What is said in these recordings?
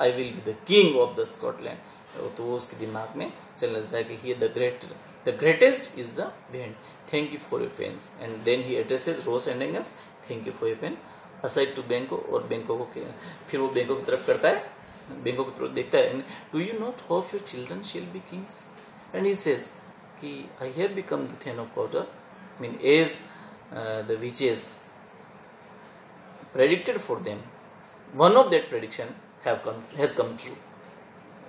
I will be the king of the Scotland. तो वो उसके दिमाग में चलने लगता है कि he the greatest is the band. Thank you for your pains. And then he addresses Rose and Angus. Thank you for your pain. Aside to Benko, और Benko को फिर वो Benko की तरफ करता है, Benko की तरफ देखता है. Do you not hope your children shall be kings? And he says कि I have become the Thane of Cawdor. I mean, as the witches predicted for them, one of that prediction has come true.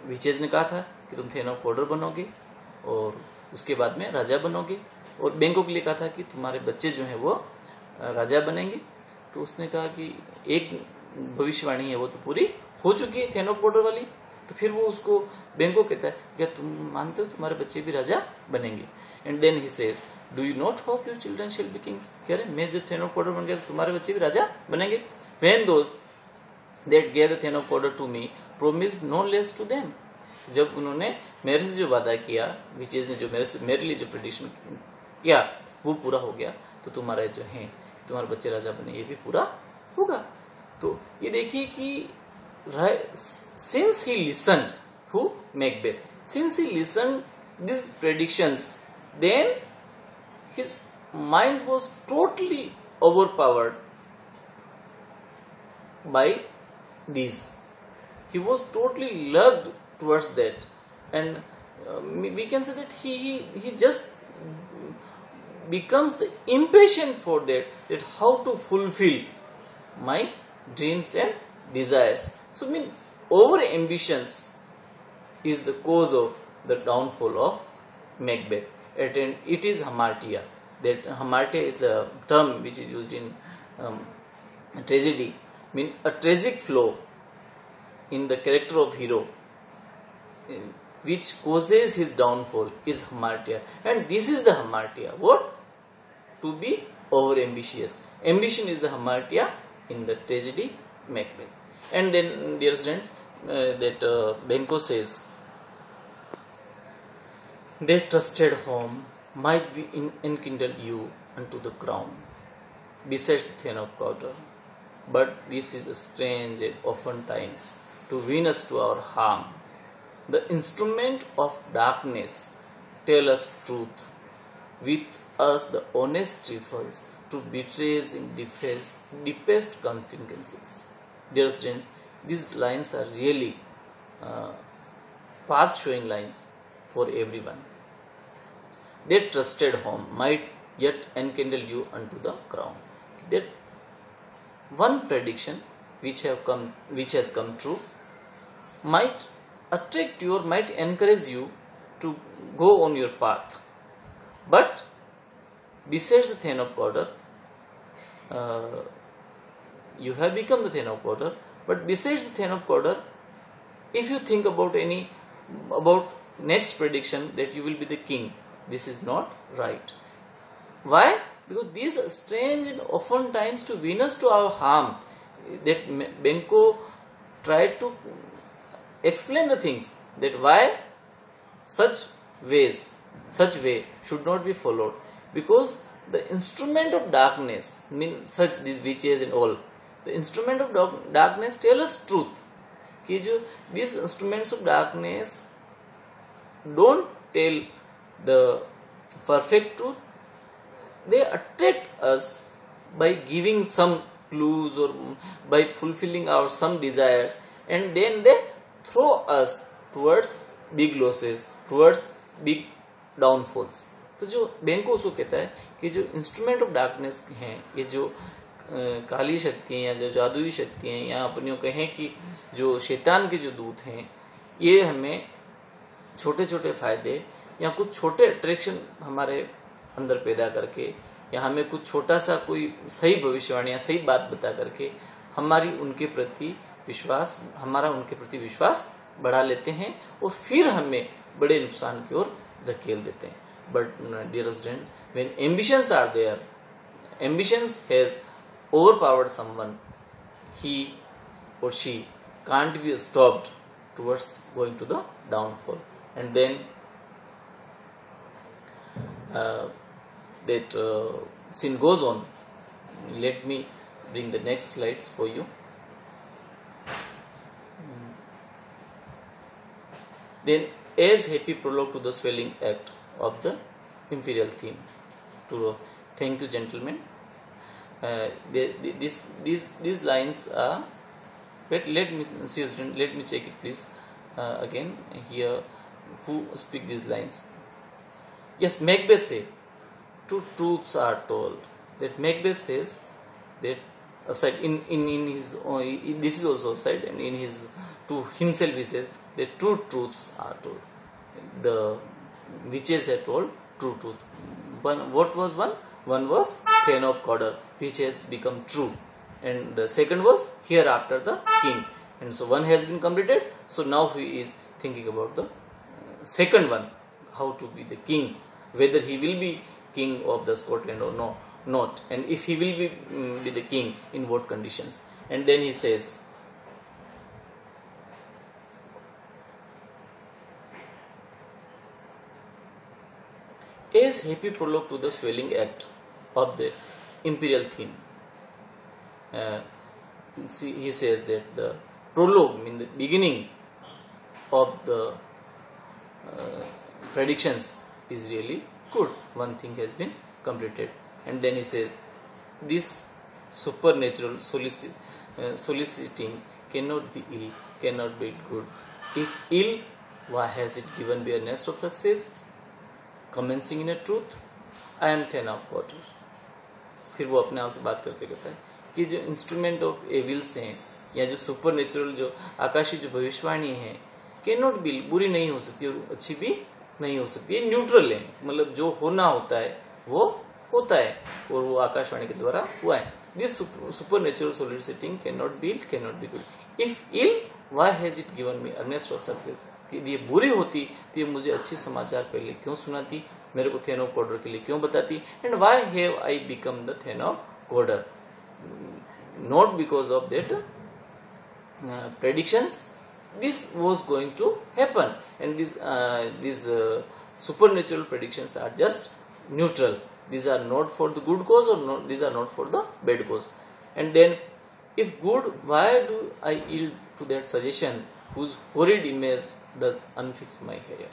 Witches ने कहा था कि तुम Thane of Cawdor बनोगे और उसके बाद में राजा बनोगे, और बेंको के लिए कहा था कि तुम्हारे बच्चे जो हैं वो राजा बनेंगे. तो उसने कहा कि एक भविष्यवाणी है वो तो पूरी हो चुकी है थेन ऑफ कॉडर वाली. तो फिर वो उसको बेंको कहता है क्या तुम मानते हो तुम्हारे बच्चे भी राजा बनेंगे? And then he says do you not hope your children shall be kings. कह रहे मैं जब थेन ऑफ कॉडर बन गया तो तुम्हारे बच्चे भी राजा बनेंगे. When those that gave the thane of Cawdor to me promised no less to them. जब उन्होंने मेरे से जो वादा किया, विचेज ने जो मेरे लिए जो प्रेडिक्शन किया वो पूरा हो गया, तो तुम्हारा जो है तुम्हारे बच्चे राजा बने ये भी पूरा होगा. तो ये देखिए कि since he listened who Macbeth, since he listened this predictions, then his mind was totally overpowered by these. He was totally lugged towards that, and we can say that he just becomes the impatient for that how to fulfill my dreams and desires. So I mean over ambitions is the cause of the downfall of Macbeth, and it is hamartia. That hamartia is a term which is used in tragedy. I mean a tragic flaw in the character of hero which causes his downfall is hamartia, and this is the hamartia. What? To be over ambitious. Ambition is the hamartia in the tragedy Macbeth. And then dear students, that Benko says their trusted home might be enkindle you unto the crown besides the Thane of Cawdor, but this is strange and oftentimes to win us to our harm. The instrument of darkness tell us truth, with us the honest trifles to betrays in deepest consequences. Dear students, these lines are really path showing lines for everyone. Their trusted home might yet enkindle you unto the crown. That one prediction which has come true might attract you or might encourage you to go on your path, but besides the Thane of Cawdor, you have become the Thane of Cawdor, but besides the Thane of Cawdor, if you think about next prediction that you will be the king, this is not right. Why? Because these are strange and often times to win us to our harm. That Benko tried to explain the things, that why such way should not be followed, because the instrument of darkness, such these witches and all, the instrument of darkness tell us truth. कि जो these instruments of darkness don't tell the perfect truth, they attract us by giving some clues or by fulfilling our some desires, and then they throw us towards big losses, towards big downfalls. तो जो बेंको उसको कहता है कि जो instrument of darkness हैं, ये जो काली शक्तियाँ या जो जादुई शक्तियाँ या अपनियों कहें कि जो शैतान के जो दूत हैं, ये हमें छोटे छोटे फायदे या कुछ छोटे अट्रैक्शन हमारे अंदर पैदा करके, या हमें कुछ छोटा सा कोई सही भविष्यवाणी या सही बात बता करके हमारा उनके प्रति विश्वास बढ़ा लेते हैं और फिर हमें बड़े नुकसान की ओर धकेल देते हैं. But dear students, when ambitions are there, ambitions has overpowered someone, he or she can't be stopped towards going to the downfall. And then that scene goes on. Let me bring the next slides for you. Then as happy prologue to the swelling act of the imperial theme. Thank you, gentlemen. These lines are. Let me see, let me check it, please. Again here, who speak these lines? Yes, Macbeth says, two truths are told. That Macbeth says that aside in his this is also aside, and in his to himself he says that two truths are told. The witches have told true truth. What was one? One was Thane of Cawdor, which has become true, and the second was hereafter the king. And so one has been completed. So now he is thinking about the second one, how to be the king, whether he will be king of the Scotland or no, not, and if he will be the king, in what conditions. And then he says, as happy prologue to the swelling act of the imperial theme. He says that the prologue, means the beginning of the predictions, is really good. One thing has been completed. And then he says, this supernatural soliciting cannot be ill, cannot be good. If ill, why has it given me a nest of success? Commencing in a truth, I am Thane of Cawdor. फिर वो अपने आप से बात करते कहता है कि जो इंस्ट्रूमेंट ऑफ एविल्स हैं, या जो सुपर नेचुरल, जो आकाशी जो भविष्यवाणी है, कैन नॉट बी, बुरी नहीं हो सकती और अच्छी भी नहीं हो सकती, ये न्यूट्रल है. मतलब जो होना होता है वो होता है, और वो आकाशवाणी के द्वारा हुआ है. This supernatural soliciting cannot be, cannot be good. If ill, why has it given me a nest of success. कि ये बुरी होती तो ये मुझे अच्छे समाचार पहले क्यों सुनाती, मेरे को थेन ऑफ कॉडर के लिए क्यों बताती. And why have I become the thane of Cawdor? Not because of that predictions. This was going to happen, and these supernatural predictions are just neutral. These are not for the good cause, or not, these are not for the bad cause. And then, if good, why do I yield to that suggestion whose horrid image does unfix my hair?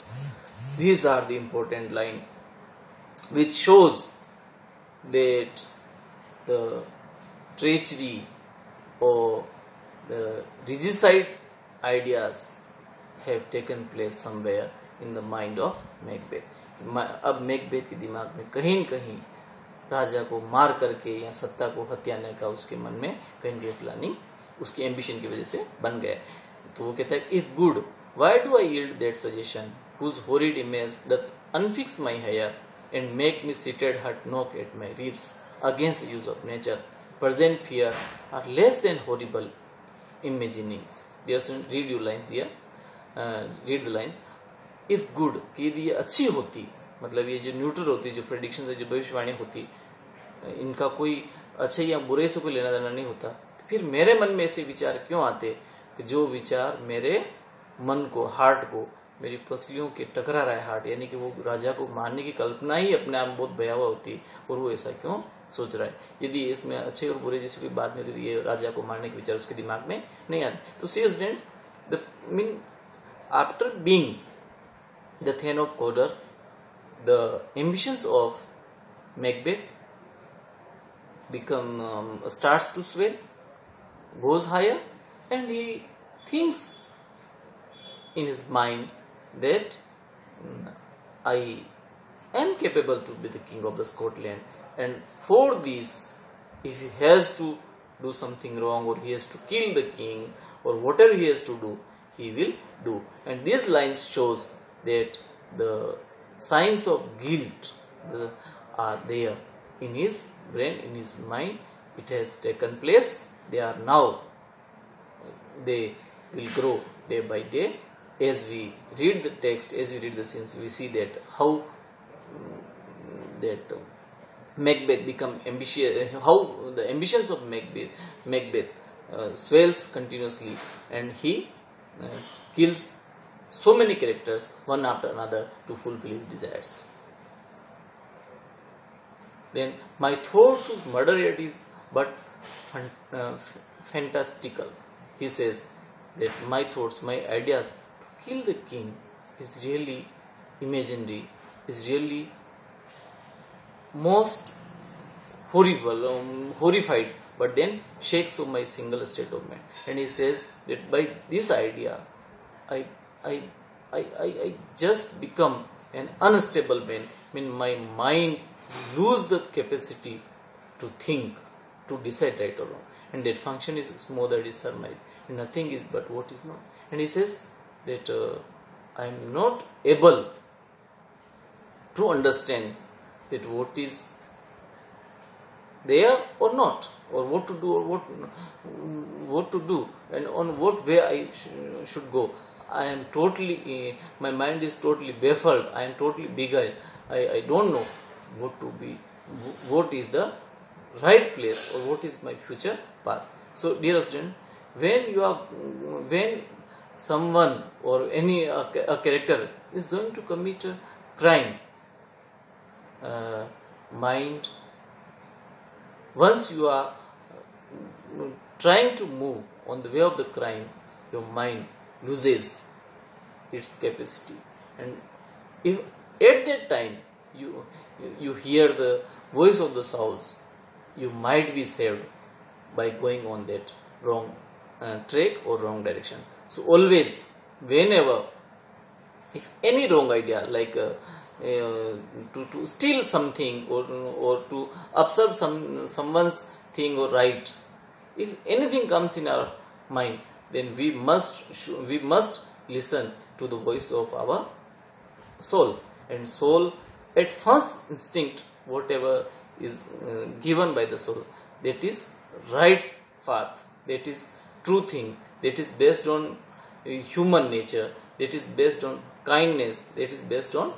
These are the important line which shows that the treachery or the regicide ideas have taken place somewhere in the mind of Macbeth. अब Macbeth के दिमाग में कहीं न कहीं राजा को मार करके या सत्ता को हत्याने का उसके मन में कहीं कहीं प्लानिंग उसकी एम्बिशन की वजह से बन गया. तो वो कहता है, if good, why do I yield that suggestion whose horrid image doth unfix my hair and make me seated heart knock at my ribs against the use of nature. Present fear are less than horrible imaginings. Dear student, read your lines there. Read the lines. If good, कि यदि ये अच्छी होती, मतलब ये जो neutral होती, जो प्रेडिक्शंस है, जो भविष्यवाणी होती, इनका कोई अच्छे या बुरे से कोई लेना देना नहीं होता, तो फिर मेरे मन में ऐसे विचार क्यों आते कि जो विचार मेरे मन को, हार्ट को, मेरी पसलियों के टकरा रहा है हार्ट, यानी कि वो राजा को मारने की कल्पना ही अपने आप में बहुत भयावह होती है, और वो ऐसा क्यों सोच रहा है. यदि इसमें अच्छे और बुरे जैसी कोई बात नहीं होती, ये राजा को मारने के विचार उसके दिमाग में नहीं आते. तो see students, the mean after being the thane of Cawdor, the ambitions of Macbeth become starts to swell, goes higher, and he thinks in his mind that I am capable to be the king of the Scotland, and for this, if he has to do something wrong, or he has to kill the king, or whatever he has to do, he will do. And these lines shows that the signs of guilt are there in his brain, in his mind. It has taken place. They are now, they will grow day by day. As we read the text, as we read the scenes, we see that how that Macbeth become ambitious, how the ambitions of Macbeth swells continuously, and he kills so many characters one after another to fulfill his desires. Then my thoughts whose murder yet is but fantastical. He says that my thoughts, my ideas to kill the king is really imaginary, is really most horrible, horrified, but then shakes of my single state of mind. And he says that by this idea, I just become an unstable man. I mean, my mind lose the capacity to think, to decide right or wrong. And that function is smothered, is surmise. And nothing is but what is not. And he says that I am not able to understand that what is there or not, or what to do or what to do, and on what way I should go. I am totally, my mind is totally baffled. I am totally beguiled. I don't know what to be, what is the right place, or what is my future path. So, dear student, when someone or any a character is going to commit a crime, mind, once you are trying to move on the way of the crime, your mind loses its capacity. And if at that time you hear the voice of the souls, you might be saved by going on that wrong track or wrong direction. So always, whenever, if any wrong idea, like to steal something, or to observe someone's thing or right, if anything comes in our mind, then we must listen to the voice of our soul. And soul, at first instinct, whatever is given by the soul, that is right path, that is true thing, that is based on human nature, that is based on kindness, that is based on